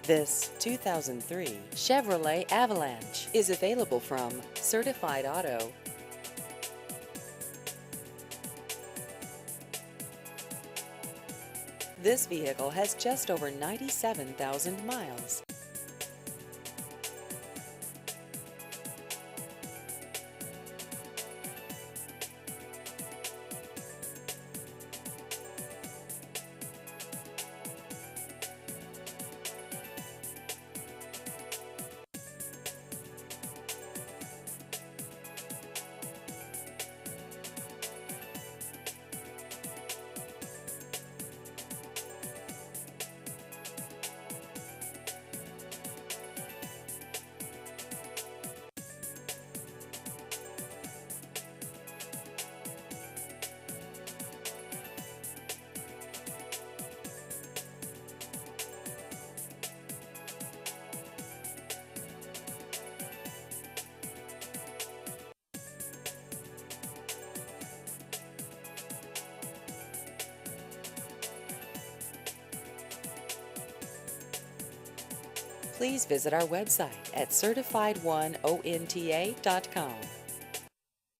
This 2003 Chevrolet Avalanche is available from Certified Auto. This vehicle has just over 97,000 miles. Please visit our website at certifiedoneonta.com.